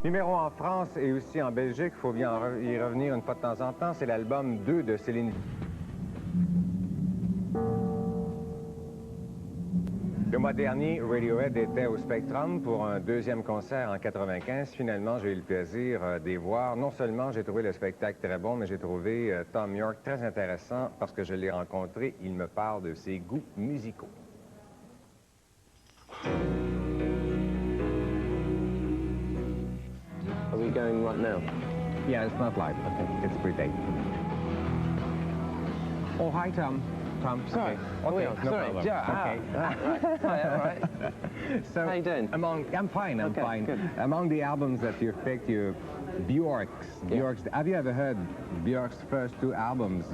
Numéro en France et aussi en Belgique, il faut bien y revenir une fois de temps en temps, c'est l'album 2 de Céline. Le mois dernier, Radiohead était au Spectrum pour un deuxième concert en 95. Finalement, j'ai eu le plaisir d'y voir. Non seulement j'ai trouvé le spectacle très bon, mais j'ai trouvé Thom York très intéressant parce que je l'ai rencontré. Il me parle de ses goûts musicaux. Are we going right now? Yeah, it's not live. Okay, it's pre-tape. Oh, hi, Tom. Tom, sorry. Okay, no sorry. problem. Yeah, okay. Right. Hi, all right. So, how you doing? I'm fine. I'm fine. Good. Among the albums that you've picked, Bjork's. Have you ever heard Bjork's first two albums?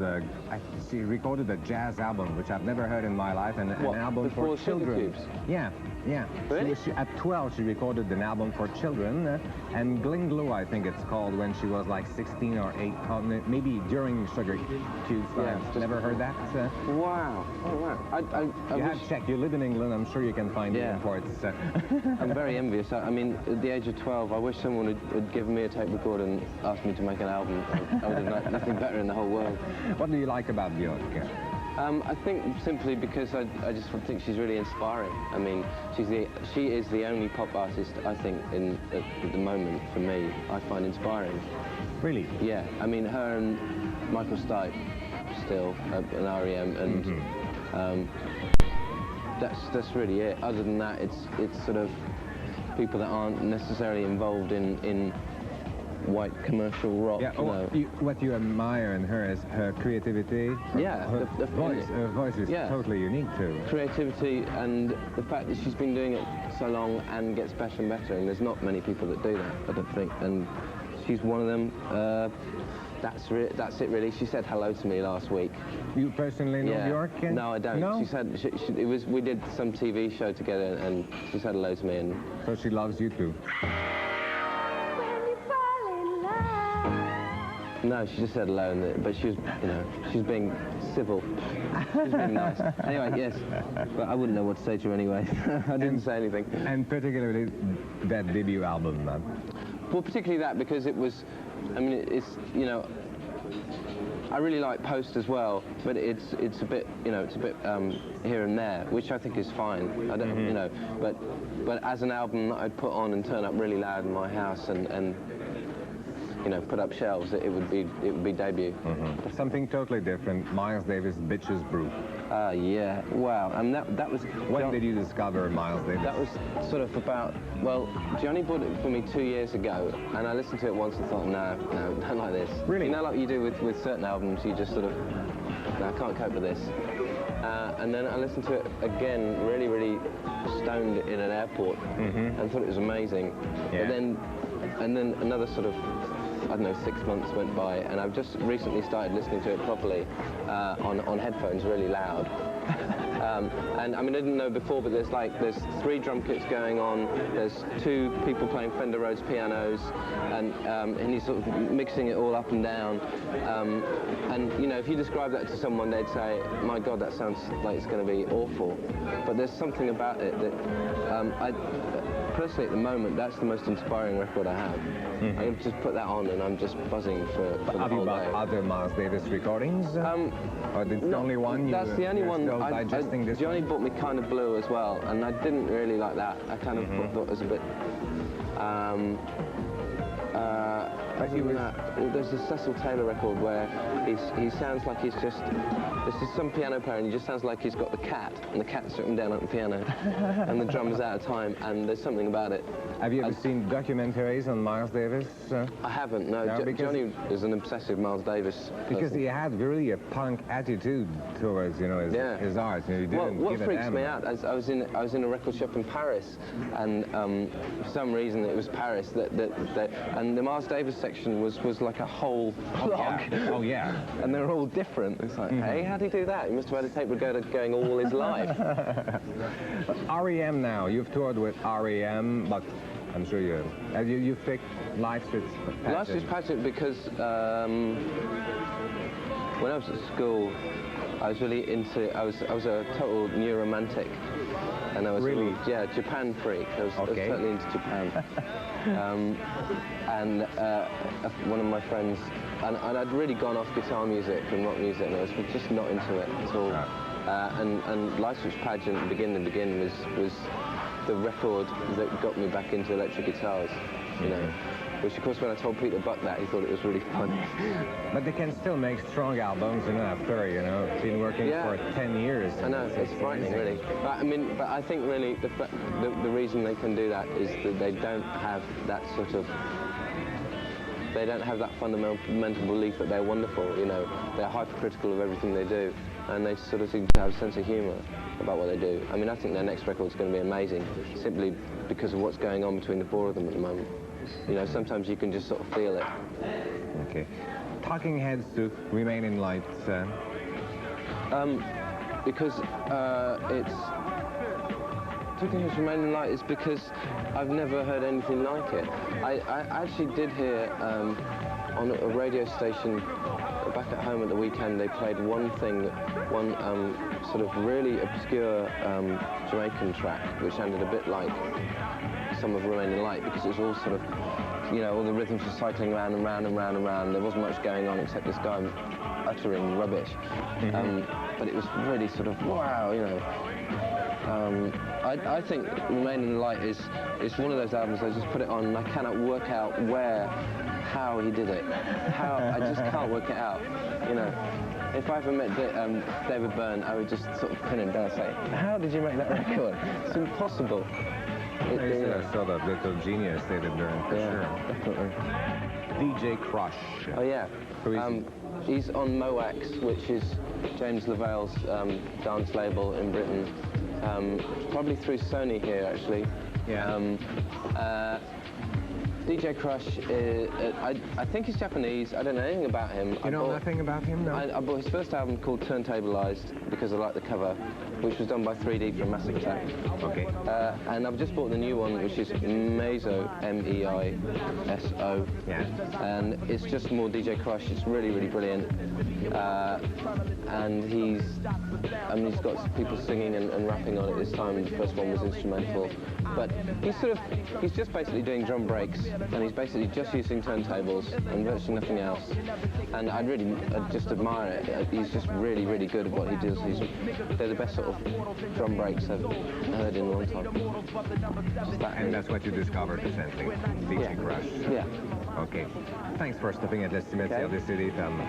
She recorded a jazz album, which I've never heard in my life, and an album for children. Yeah. Really? At 12, she recorded an album for children, and Gling Glue, I think it's called, when she was like 16 or 8, maybe during Sugar Cubes. Never heard that? Wow. Oh, wow. You have to check. You live in England. I'm sure you can find the imports. I'm very envious. I mean, at the age of 12, I wish someone had given me a tape recorder and asked me to make an album. I would have known nothing better in the whole world. What do you like about Bjork? I think simply because I just think she's really inspiring. I mean, she is the only pop artist I think at the moment for me I find inspiring. Really? Yeah. I mean, her and Michael Stipe still an REM, and that's really it. Other than that, it's sort of people that aren't necessarily involved in white commercial rock. Yeah. What you admire in her is her creativity. Her voice. Her voice is totally unique too. Creativity and the fact that she's been doing it so long and gets better and better. And there's not many people that do that, I don't think. And she's one of them. That's it really. She said hello to me last week. You personally know Yorke? No, I don't. No? She said we did some TV show together, and she said hello to me. And so she loves you too. No, she just said hello, but she was, she's being civil. She's being nice. Anyway, yes, but I wouldn't know what to say to her anyway. I didn't say anything. And particularly that debut album, man. Well, particularly that because it was, I mean, it's, I really like Post as well, but it's a bit, it's a bit here and there, which I think is fine. I don't, but as an album that I'd put on and turn up really loud in my house and put up shelves, it would be debut. Something totally different. Miles Davis, Bitches Brew. Yeah. Wow. And that was. When did you discover Miles Davis? That was sort of about. Well, Johnny bought it for me 2 years ago, and I listened to it once and thought, no, don't like this. Really? Like you do with certain albums, you just sort of, no, I can't cope with this. And then I listened to it again, really, really stoned in an airport, and thought it was amazing. Yeah. And then another sort of, I don't know, 6 months went by, and I've just recently started listening to it properly on headphones, really loud. And I mean, I didn't know before, but there's 3 drum kits going on. There's 2 people playing Fender Rhodes pianos, and he's sort of mixing it all up and down. And if you describe that to someone, they'd say, "My God, that sounds like it's going to be awful." But there's something about it that personally, at the moment, that's the most inspiring record I have. I can just put that on and I'm just buzzing for the whole day. Have you bought other Miles Davis recordings? Or the only one? That's the only one. Johnny bought me Kind of Blue as well, and I didn't really like that. I kind of thought it was a bit... there's a Cecil Taylor record where he sounds like he's just... This is some piano player and he just sounds like he's got the cat, and the cat's sitting down on the piano, and the drummer's out of time, and there's something about it. Have you ever seen documentaries on Miles Davis? I haven't, no. Johnny is an obsessive Miles Davis person. Because he had really a punk attitude towards, his art. What freaks me out, I was in a record shop in Paris, and for some reason it was Paris, and the Miles Davis section was like a whole blog. Oh yeah. And they're all different. It's like, hey, how'd he do that? He must have had a tape recorder going all his life. REM now. You've toured with REM, but I'm sure you picked Life's Fitzpatrick. Life's Fitzpatrick because when I was at school, I was really into. I was a total new romantic, And I was Really? Japan freak. I was totally into Japan. One of my friends, and I'd really gone off guitar music and rock music, and I was just not into it at all. And Light Switch Pageant, Begin to Begin was the record that got me back into electric guitars, you know. Which, of course, when I told Peter Buck that, he thought it was really funny. But they can still make strong albums, you know, after, you know, been working for 10 years. I know, it's frightening, really. But I think, really, the reason they can do that is that they don't have that sort of... They don't have that fundamental belief that they're wonderful, you know. They're hypercritical of everything they do, and they sort of seem to have a sense of humour about what they do. I mean, I think their next record's going to be amazing, simply because of what's going on between the four of them at the moment. You know, sometimes you can just sort of feel it. Okay. Talking Heads to Remain in Light. Because it's... Talking Heads to Remain in Light is because I've never heard anything like it. I actually did hear on a radio station back at home at the weekend, they played one sort of really obscure Jamaican track, which sounded a bit like some of Remain in Light, because it was all sort of, you know, all the rhythms were cycling round and round and round and round. There wasn't much going on except this guy uttering rubbish. But it was really sort of, wow, you know. I think Remain in Light is one of those albums, I just put it on and I cannot work out how he did it. I just can't work it out, you know. If I ever met David Byrne, I would just sort of pin him down and say, how did you make that record? It's impossible. He's a sort of little genius, David Byrne, for sure. Definitely. DJ Crush. Oh, yeah. Who is he? He's on Moax, which is James Lavelle's dance label in Britain. Probably through Sony here, actually. Yeah. DJ Crush, I think he's Japanese. I don't know anything about him. You know nothing about him, no? I bought his first album called Turntableized because I like the cover, which was done by 3D from Massive Attack. Okay. And I've just bought the new one, which is Meiso, M-E-I-S-O. Yeah. And it's just more DJ Crush. It's really, really brilliant. And he's got people singing and rapping on it this time. The first one was instrumental. But he's just basically doing drum breaks, and he's basically just using turntables and virtually nothing else. And I just admire it. He's just really, really good at what he does. They're the best sort of drum breaks I've heard in a long time. And that's what you discovered, essentially, DJ Crush. Yeah. Okay. Thanks for stopping at the Cimetie of the city, Thom.